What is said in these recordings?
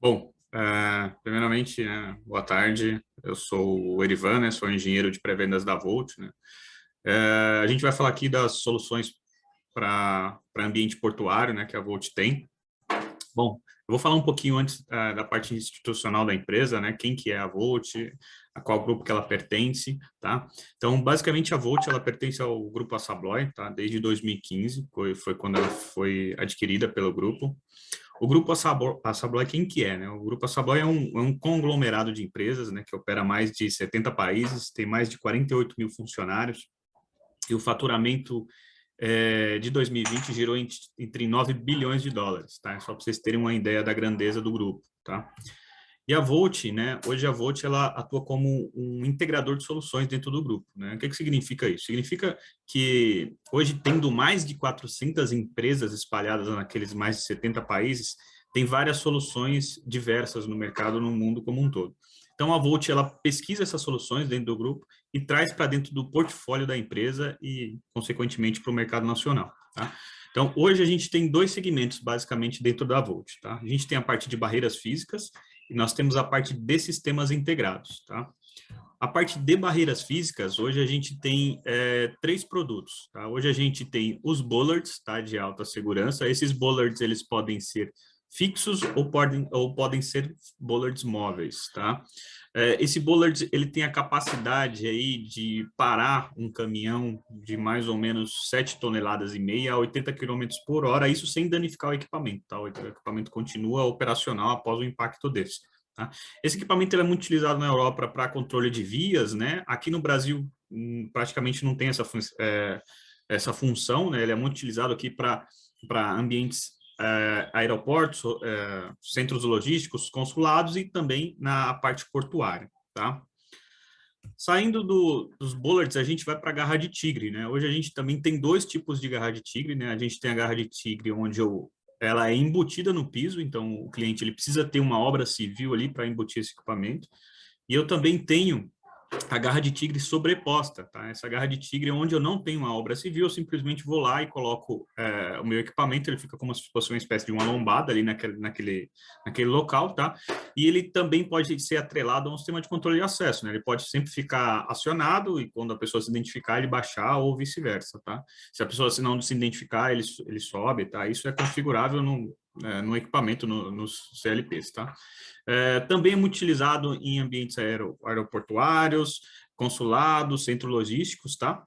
Bom, primeiramente, né, boa tarde. Eu sou o Erivan, né, sou engenheiro de pré-vendas da Volt, né. A gente vai falar aqui das soluções para ambiente portuário, né, que a Volt tem. Bom, eu vou falar um pouquinho antes da parte institucional da empresa, né, quem que é a Volt, a qual grupo que ela pertence, tá? Então, basicamente, a Volt, ela pertence ao grupo Assabloy, tá? Desde 2015, foi quando ela foi adquirida pelo grupo. O Grupo Assabloy, quem que é, né? O Grupo Assabloy é um conglomerado de empresas, né, que opera mais de 70 países, tem mais de 48 mil funcionários, e o faturamento de 2020 girou entre 9 bilhões de dólares, tá? Só para vocês terem uma ideia da grandeza do grupo, tá? E a Volt, né? Hoje a Volt ela atua como um integrador de soluções dentro do grupo, né? O que significa isso? Significa que hoje, tendo mais de 400 empresas espalhadas naqueles mais de 70 países, tem várias soluções diversas no mercado, no mundo como um todo. Então a Volt ela pesquisa essas soluções dentro do grupo e traz para dentro do portfólio da empresa e, consequentemente, para o mercado nacional, tá? Então, hoje a gente tem dois segmentos, basicamente, dentro da Volt, tá? A gente tem a parte de barreiras físicas e nós temos a parte de sistemas integrados, tá? A parte de barreiras físicas, hoje a gente tem três produtos, tá? Hoje a gente tem os bollards, tá? De alta segurança. Esses bollards, eles podem ser fixos ou podem ser bollards móveis, tá? Esse bollard, ele tem a capacidade aí de parar um caminhão de mais ou menos 7 toneladas e meia a 80 quilômetros por hora, isso sem danificar o equipamento, tá? O equipamento continua operacional após o impacto desse. Tá? Esse equipamento ele é muito utilizado na Europa para controle de vias, né? Aqui no Brasil praticamente não tem essa função, né? Ele é muito utilizado aqui para ambientes aeroportos, centros logísticos, consulados e também na parte portuária, tá? Saindo dos bollards, a gente vai para a garra de tigre, né? Hoje a gente também tem dois tipos de garra de tigre, né? A gente tem a garra de tigre onde ela é embutida no piso, então o cliente ele precisa ter uma obra civil ali para embutir esse equipamento. E eu também tenho a garra de tigre sobreposta, tá? Essa garra de tigre, onde eu não tenho uma obra civil, eu simplesmente vou lá e coloco o meu equipamento, ele fica como se fosse uma espécie de uma lombada ali naquele local, tá? E ele também pode ser atrelado a um sistema de controle de acesso, né? Ele pode sempre ficar acionado e quando a pessoa se identificar, ele baixar ou vice-versa, tá? Se a pessoa não se identificar, ele sobe, tá? Isso é configurável no equipamento, nos CLPs, tá? Também é muito utilizado em ambientes aeroportuários, consulados, centros logísticos, tá?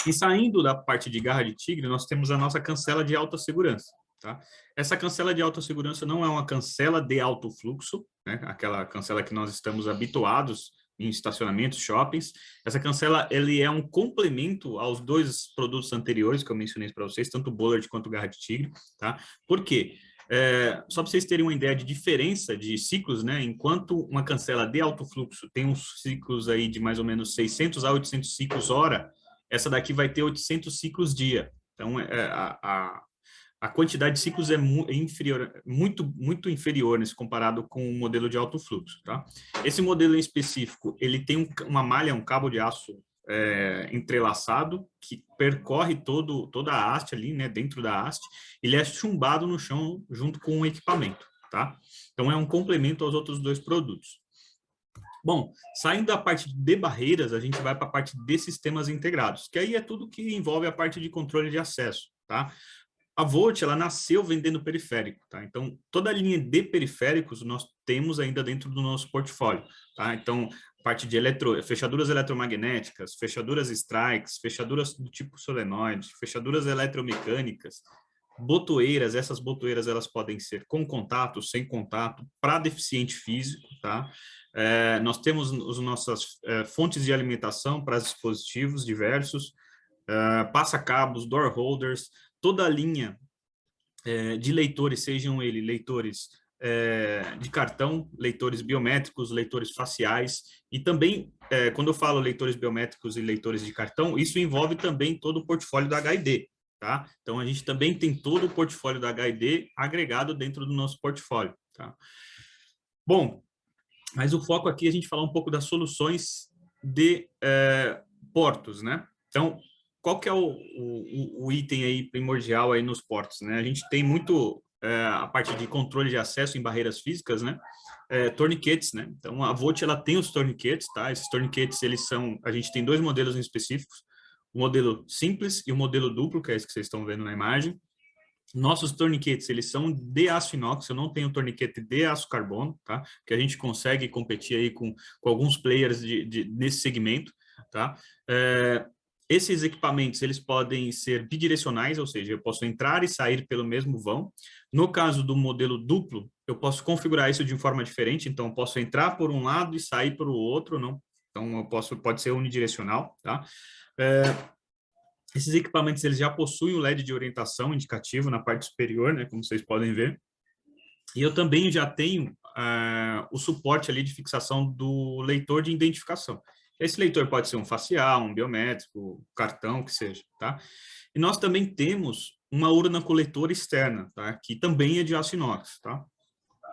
E saindo da parte de garra de tigre, nós temos a nossa cancela de alta segurança, tá? Essa cancela de alta segurança não é uma cancela de alto fluxo, né? Aquela cancela que nós estamos habituados em estacionamentos, shoppings. Essa cancela, ele é um complemento aos dois produtos anteriores que eu mencionei para vocês, tanto o Bollard quanto o garra de tigre, tá? Por quê? Só para vocês terem uma ideia de diferença de ciclos, né? Enquanto uma cancela de alto fluxo tem uns ciclos aí de mais ou menos 600 a 800 ciclos hora, essa daqui vai ter 800 ciclos dia. Então, a quantidade de ciclos é inferior, muito inferior nesse comparado com o modelo de alto fluxo, tá? Esse modelo em específico, ele tem uma malha, um cabo de aço entrelaçado que percorre toda a haste ali, né, dentro da haste, ele é chumbado no chão junto com o equipamento, tá? Então, é um complemento aos outros dois produtos. Bom, saindo da parte de barreiras, a gente vai para a parte de sistemas integrados, que aí é tudo que envolve a parte de controle de acesso, tá? A Volt, ela nasceu vendendo periférico, tá? Então, toda a linha de periféricos nós temos ainda dentro do nosso portfólio, tá? Então, parte de fechaduras eletromagnéticas, fechaduras strikes, fechaduras do tipo solenoide, fechaduras eletromecânicas, botoeiras, essas botoeiras elas podem ser com contato, sem contato, para deficiente físico, tá? Nós temos as nossas fontes de alimentação para dispositivos diversos, passa-cabos, door holders, toda a linha de leitores, sejam eles leitores de cartão, leitores biométricos, leitores faciais, e também, quando eu falo leitores biométricos e leitores de cartão, isso envolve também todo o portfólio da HID, tá? Então, a gente também tem todo o portfólio da HID agregado dentro do nosso portfólio, tá? Bom, mas o foco aqui é a gente falar um pouco das soluções de portos, né? Então, qual que é o item aí primordial aí nos portos, né? A gente tem a parte de controle de acesso em barreiras físicas, né? Tourniquets, né? Então, a Volt, ela tem os tourniquets, tá? Esses tourniquets, a gente tem dois modelos em específicos, o modelo simples e o modelo duplo, que é esse que vocês estão vendo na imagem. Nossos tourniquets, eles são de aço inox, eu não tenho tourniquet de aço carbono, tá? Que a gente consegue competir aí com alguns players nesse segmento, tá? Esses equipamentos, eles podem ser bidirecionais, ou seja, eu posso entrar e sair pelo mesmo vão. No caso do modelo duplo, eu posso configurar isso de forma diferente, então eu posso entrar por um lado e sair por outro, não? Então, pode ser unidirecional, tá? Esses equipamentos, eles já possuem o LED de orientação indicativo na parte superior, né, como vocês podem ver. E eu também já tenho o suporte ali de fixação do leitor de identificação. Esse leitor pode ser um facial, um biométrico, cartão, que seja, tá? E nós também temos uma urna coletora externa, tá? Que também é de aço inox, tá?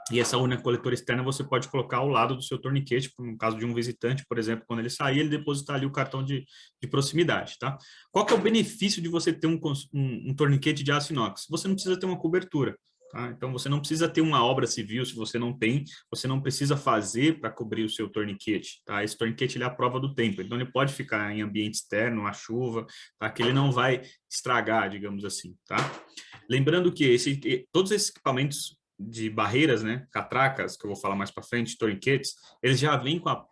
E essa urna coletora externa você pode colocar ao lado do seu torniquete, no caso de um visitante, por exemplo, quando ele sair, ele depositar ali o cartão de proximidade, tá? Qual que é o benefício de você ter um torniquete de aço inox? Você não precisa ter uma cobertura, tá? Então, você não precisa ter uma obra civil, se você não tem, você não precisa fazer para cobrir o seu torniquete, tá? Esse torniquete, ele é a prova do tempo, então ele pode ficar em ambiente externo, na chuva, tá? Que ele não vai estragar, digamos assim, tá? Lembrando que todos esses equipamentos de barreiras, né, catracas, que eu vou falar mais para frente, torniquetes, eles já vêm com a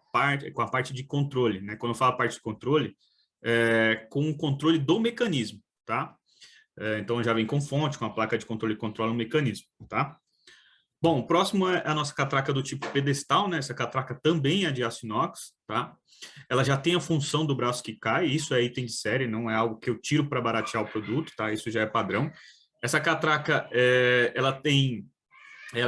parte de controle, né? Quando eu falo a parte de controle, com o controle do mecanismo, tá? Então já vem com fonte, com a placa de controle que controla o mecanismo, tá? Bom, o próximo é a nossa catraca do tipo pedestal, né? Essa catraca também é de aço inox, tá? Ela já tem a função do braço que cai, isso é item de série, não é algo que eu tiro para baratear o produto, tá? Isso já é padrão. Essa catraca, ela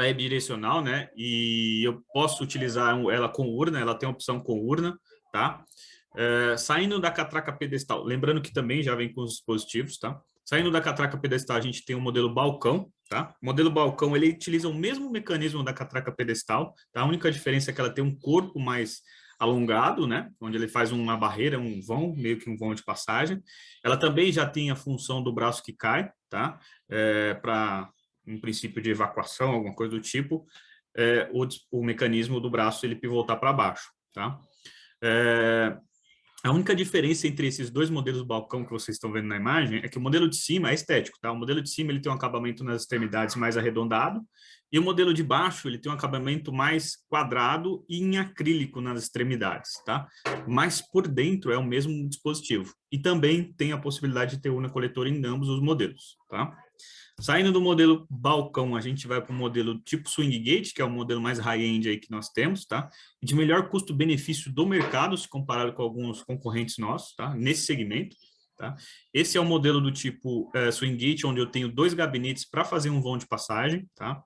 é bidirecional, né? E eu posso utilizar ela com urna, ela tem a opção com urna, tá? Saindo da catraca pedestal, lembrando que também já vem com os dispositivos, tá? Saindo da catraca pedestal, a gente tem o modelo balcão, tá? O modelo balcão, ele utiliza o mesmo mecanismo da catraca pedestal, tá? A única diferença é que ela tem um corpo mais alongado, né? Onde ele faz uma barreira, um vão, meio que um vão de passagem. Ela também já tem a função do braço que cai, tá? Para um princípio de evacuação, alguma coisa do tipo, o mecanismo do braço ele pivotar para baixo, tá? A única diferença entre esses dois modelos do balcão que vocês estão vendo na imagem é que o modelo de cima é estético, tá? O modelo de cima ele tem um acabamento nas extremidades mais arredondado e o modelo de baixo ele tem um acabamento mais quadrado e em acrílico nas extremidades, tá? Mas por dentro é o mesmo dispositivo e também tem a possibilidade de ter urna coletora em ambos os modelos, tá? Saindo do modelo balcão, a gente vai para o modelo tipo swing gate, que é o modelo mais high-end aí que nós temos, tá? De melhor custo-benefício do mercado, se comparado com alguns concorrentes nossos, tá? Nesse segmento, tá? Esse é o modelo do tipo swing gate, onde eu tenho dois gabinetes para fazer um vão de passagem, tá?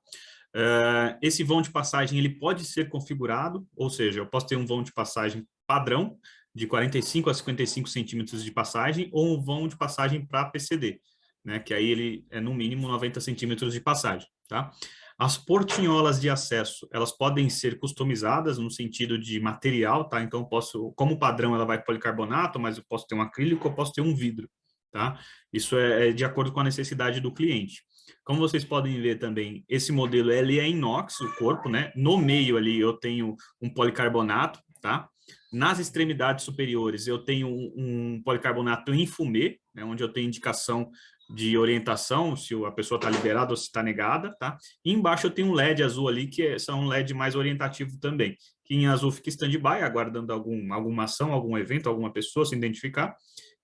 Esse vão de passagem, ele pode ser configurado, ou seja, eu posso ter um vão de passagem padrão, de 45 a 55 centímetros de passagem, ou um vão de passagem para PCD, né, que aí ele é no mínimo 90 centímetros de passagem, tá? As portinholas de acesso, elas podem ser customizadas no sentido de material, tá? Então, como padrão, ela vai policarbonato, mas eu posso ter um acrílico, eu posso ter um vidro, tá? Isso é de acordo com a necessidade do cliente. Como vocês podem ver também, esse modelo, ele é inox, o corpo, né? No meio ali, eu tenho um policarbonato, tá? Nas extremidades superiores, eu tenho um policarbonato em fumê, né, onde eu tenho indicação de orientação, se a pessoa está liberada ou se está negada, tá? E embaixo eu tenho um LED azul ali, que são um LED mais orientativo também, que em azul fica stand-by, aguardando alguma ação, algum evento, alguma pessoa se identificar.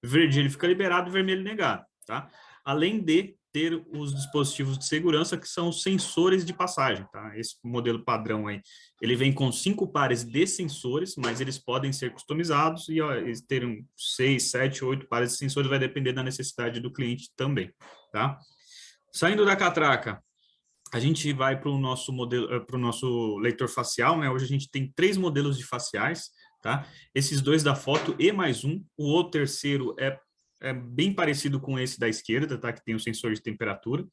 Verde ele fica liberado, vermelho negado, tá? Além de ter os dispositivos de segurança, que são os sensores de passagem, tá? Esse modelo padrão aí, ele vem com 5 pares de sensores, mas eles podem ser customizados e eles terem 6, 7, 8 pares de sensores, vai depender da necessidade do cliente também, tá? Saindo da catraca, a gente vai para o nosso modelo, para o nosso leitor facial, né? Hoje a gente tem 3 modelos de faciais, tá? Esses 2 da foto e mais um, o terceiro é bem parecido com esse da esquerda, tá? Que tem o sensor de temperatura.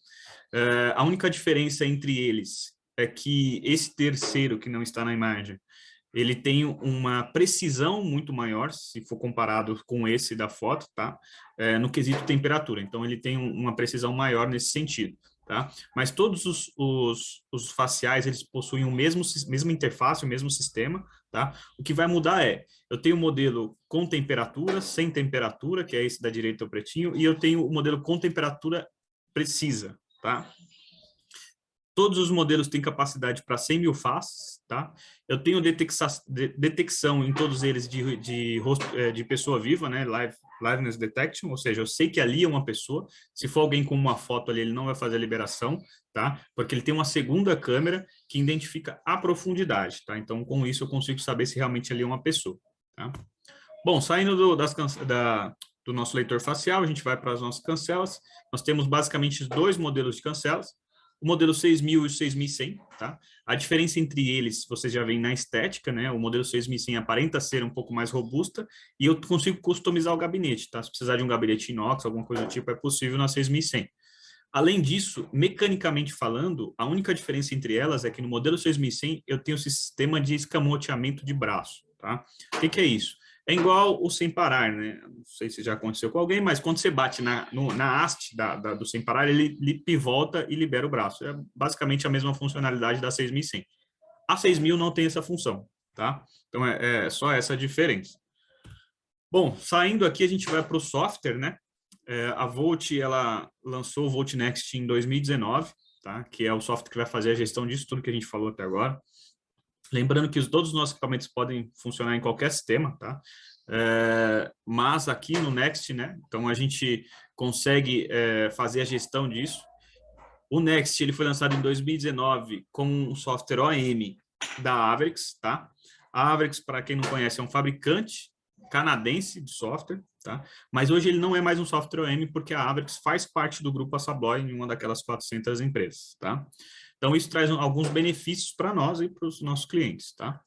A única diferença entre eles é que esse terceiro, que não está na imagem, ele tem uma precisão muito maior, se for comparado com esse da foto, tá? No quesito temperatura. Então, ele tem uma precisão maior nesse sentido. tá? Mas todos os faciais, eles possuem mesma interface, o mesmo sistema, tá? O que vai mudar eu tenho o modelo com temperatura, sem temperatura, que é esse da direita, o pretinho, e eu tenho o modelo com temperatura precisa, tá? Todos os modelos têm capacidade para 100 mil faces, tá? Eu tenho detecção em todos eles de pessoa viva, né? Liveness detection, ou seja, eu sei que ali é uma pessoa. Se for alguém com uma foto ali, ele não vai fazer a liberação, tá? Porque ele tem uma segunda câmera que identifica a profundidade, tá? Então, com isso, eu consigo saber se realmente ali é uma pessoa, tá? Bom, saindo do nosso leitor facial, a gente vai para as nossas cancelas. Nós temos basicamente dois modelos de cancelas, o modelo 6000 e o 6100, tá? A diferença entre eles, vocês já veem na estética, né? O modelo 6100 aparenta ser um pouco mais robusta e eu consigo customizar o gabinete, tá? Se precisar de um gabinete inox, alguma coisa do tipo, é possível na 6100. Além disso, mecanicamente falando, a única diferença entre elas é que no modelo 6100 eu tenho o sistema de escamoteamento de braço, tá? O que é isso? É igual o sem parar, né? Não sei se já aconteceu com alguém, mas quando você bate na haste do sem parar, ele pivota e libera o braço. É basicamente a mesma funcionalidade da 6100. A 6000 não tem essa função, tá? Então, é só essa diferença. Bom, saindo aqui, a gente vai para o software, né? A Volt, ela lançou o Volt Next em 2019, tá? Que é o software que vai fazer a gestão disso tudo que a gente falou até agora. Lembrando que todos os nossos equipamentos podem funcionar em qualquer sistema, tá? Mas aqui no Next, né? Então, a gente consegue fazer a gestão disso. O Next, ele foi lançado em 2019 com um software OEM da Avrix, tá? A Avrix, para quem não conhece, é um fabricante canadense de software, tá? Mas hoje ele não é mais um software OEM porque a Avrix faz parte do grupo Assabloy em uma daquelas 400 empresas, tá? Então, isso traz alguns benefícios para nós e para os nossos clientes, tá?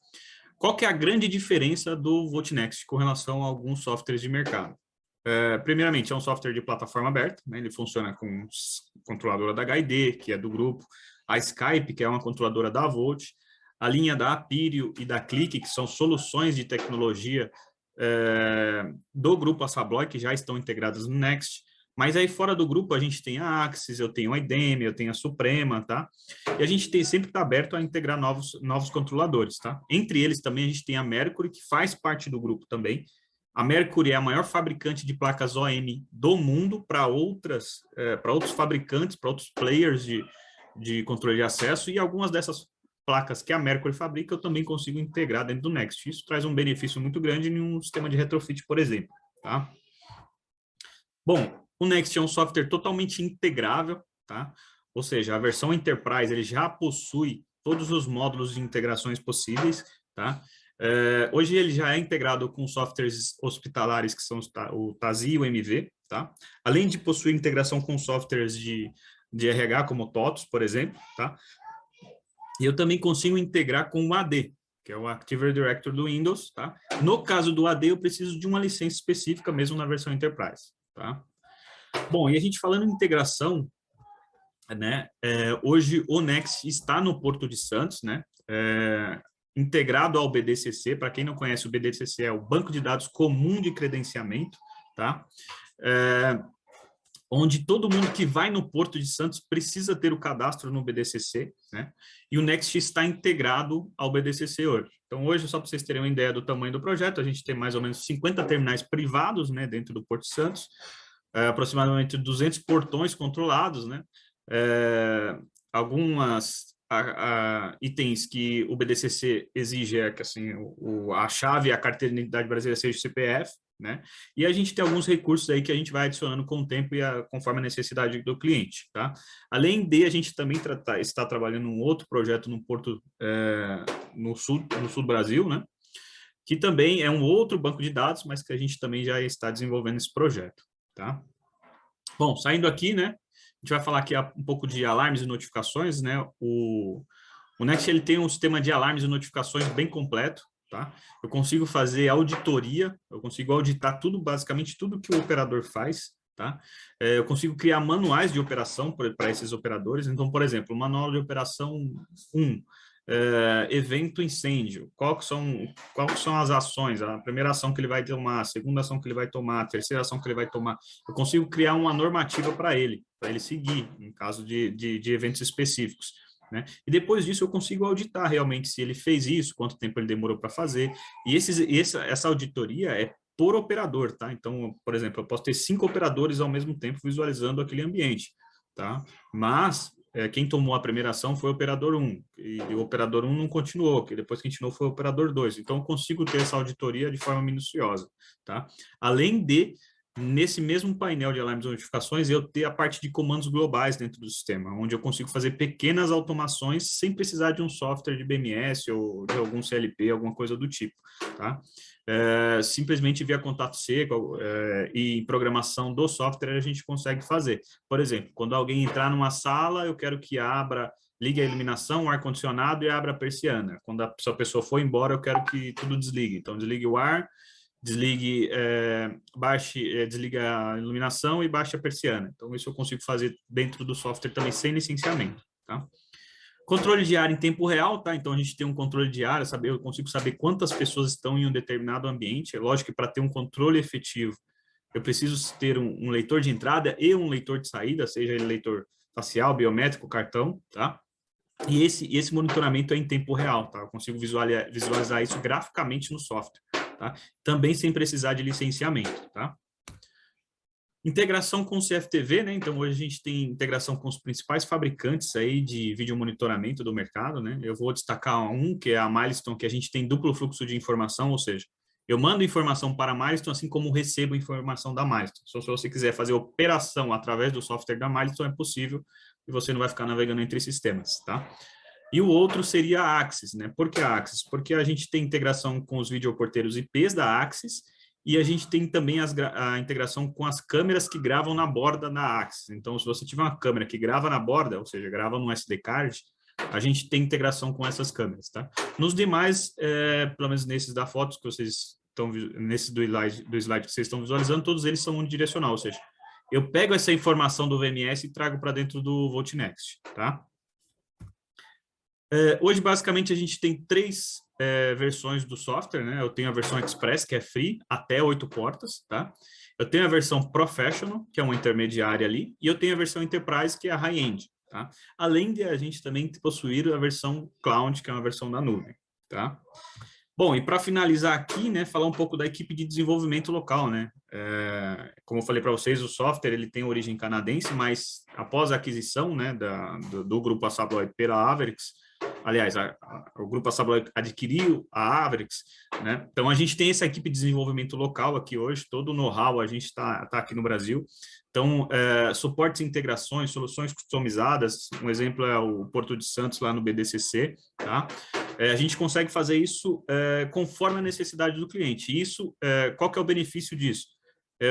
Qual que é a grande diferença do VoltNext com relação a alguns softwares de mercado? Primeiramente, é um software de plataforma aberta, né? Ele funciona com controladora da HID, que é do grupo, a Skype, que é uma controladora da Volt, a linha da Apirio e da Click, que são soluções de tecnologia do grupo Assabloy, que já estão integradas no Next. Mas aí fora do grupo a gente tem a Axis, eu tenho a IDEME, eu tenho a Suprema, tá? E a gente sempre está aberto a integrar novos controladores, tá? Entre eles também a gente tem a Mercury, que faz parte do grupo também. A Mercury é a maior fabricante de placas OM do mundo para outros fabricantes, para outros players de controle de acesso, e algumas dessas placas que a Mercury fabrica eu também consigo integrar dentro do Next. Isso traz um benefício muito grande em um sistema de retrofit, por exemplo, tá? Bom, o Next é um software totalmente integrável, tá? Ou seja, a versão Enterprise ele já possui todos os módulos de integrações possíveis, tá? Hoje ele já é integrado com softwares hospitalares que são o TASI e o MV, tá? Além de possuir integração com softwares de RH como o TOTOS, por exemplo, tá? E eu também consigo integrar com o AD, que é o Active Directory do Windows, tá? No caso do AD, eu preciso de uma licença específica mesmo na versão Enterprise, tá? Bom, e a gente falando em integração, né? Hoje o Next está no Porto de Santos, né? Integrado ao BDCC. Para quem não conhece, o BDCC é o Banco de Dados Comum de Credenciamento, tá? Onde todo mundo que vai no Porto de Santos precisa ter o cadastro no BDCC, né? E o Next está integrado ao BDCC hoje. Então, hoje, só para vocês terem uma ideia do tamanho do projeto, a gente tem mais ou menos 50 terminais privados, né, dentro do Porto de Santos, aproximadamente 200 portões controlados, né? Algumas itens que o BDCC exige que assim, a chave e a carteira de identidade brasileira seja o CPF, né? E a gente tem alguns recursos aí que a gente vai adicionando com o tempo e conforme a necessidade do cliente, tá? Além de a gente também está trabalhando um outro projeto no Porto, no sul do Brasil, né? Que também é um outro banco de dados, mas que a gente também já está desenvolvendo esse projeto, tá? Bom, saindo aqui, né? A gente vai falar aqui um pouco de alarmes e notificações, né? O Next ele tem um sistema de alarmes e notificações bem completo, tá? Eu consigo fazer auditoria, eu consigo auditar tudo, basicamente tudo que o operador faz, tá? Eu consigo criar manuais de operação para esses operadores. Então, por exemplo, o manual de operação 1, evento incêndio, qual que são as ações, a primeira ação que ele vai tomar, a segunda ação que ele vai tomar, a terceira ação que ele vai tomar. Eu consigo criar uma normativa para ele seguir, em caso de eventos específicos, né? E depois disso eu consigo auditar realmente se ele fez isso, quanto tempo ele demorou para fazer, e essa auditoria é por operador, tá? Então, por exemplo, eu posso ter 5 operadores ao mesmo tempo visualizando aquele ambiente, tá? Mas quem tomou a primeira ação foi o operador 1, e o operador 1 não continuou, que depois que continuou foi o operador 2. Então, eu consigo ter essa auditoria de forma minuciosa, tá? Além de, nesse mesmo painel de alarmes e notificações, eu ter a parte de comandos globais dentro do sistema, onde eu consigo fazer pequenas automações sem precisar de um software de BMS ou de algum CLP, alguma coisa do tipo, tá? Simplesmente via contato seco e programação do software a gente consegue fazer. Por exemplo, quando alguém entrar numa sala, eu quero que ligue a iluminação, o ar-condicionado e abra a persiana. Quando a pessoa for embora, eu quero que tudo desligue. Então, desligue o ar, desligue a iluminação e baixe a persiana. Então, isso eu consigo fazer dentro do software também, sem licenciamento, tá? Controle de área em tempo real, tá? Então, a gente tem um controle de área, eu consigo saber quantas pessoas estão em um determinado ambiente. É lógico que para ter um controle efetivo, eu preciso ter um leitor de entrada e um leitor de saída, seja ele leitor facial, biométrico, cartão, tá? E esse monitoramento é em tempo real, tá? Eu consigo visualizar isso graficamente no software, tá? Também sem precisar de licenciamento, tá? Integração com o CFTV, né? Então, hoje a gente tem integração com os principais fabricantes aí de vídeo monitoramento do mercado, né? Eu vou destacar um, que é a Milestone, que a gente tem duplo fluxo de informação, ou seja, eu mando informação para a Milestone, assim como recebo informação da Milestone. Só se você quiser fazer operação através do software da Milestone, é possível, e você não vai ficar navegando entre sistemas, tá? E o outro seria a Axis, né? Por que a Axis? Porque a gente tem integração com os videoporteiros IPs da Axis, e a gente tem também a integração com as câmeras que gravam na borda da Axis. Então, se você tiver uma câmera que grava na borda, ou seja, grava no SD card, a gente tem integração com essas câmeras, tá? Nos demais, pelo menos nesses da fotos que vocês estão, nesse do slide que vocês estão visualizando, todos eles são unidirecional, ou seja, eu pego essa informação do VMS e trago para dentro do VoLTE-Next, tá? Hoje, basicamente, a gente tem 3 versões do software, né? Eu tenho a versão Express, que é free, até 8 portas, tá? Eu tenho a versão Professional, que é uma intermediária ali, e eu tenho a versão Enterprise, que é a high-end, tá? Além de a gente também possuir a versão Cloud, que é uma versão da nuvem, tá? Bom, e para finalizar aqui, né, falar um pouco da equipe de desenvolvimento local, né? Como eu falei para vocês, o software ele tem origem canadense, mas após a aquisição, né, do grupo Assabloy pela Averix, aliás, o grupo Assabloy adquiriu a Averix, né? Então a gente tem essa equipe de desenvolvimento local aqui hoje, todo o know-how a gente está aqui no Brasil. Então, suportes e integrações, soluções customizadas, um exemplo é o Porto de Santos lá no BDCC, tá? A gente consegue fazer isso conforme a necessidade do cliente. Isso, qual que é o benefício disso?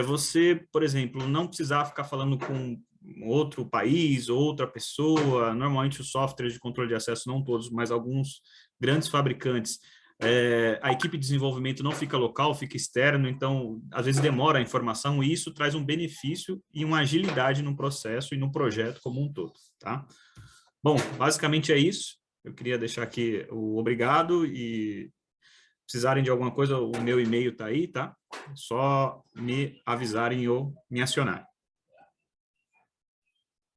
Você, por exemplo, não precisar ficar falando com outro país, outra pessoa. Normalmente os softwares de controle de acesso, não todos, mas alguns grandes fabricantes, a equipe de desenvolvimento não fica local, fica externo, então às vezes demora a informação e isso traz um benefício e uma agilidade no processo e no projeto como um todo, tá? Bom, basicamente é isso. Eu queria deixar aqui o obrigado e precisarem de alguma coisa, o meu e-mail está aí, tá? Só me avisarem ou me acionarem.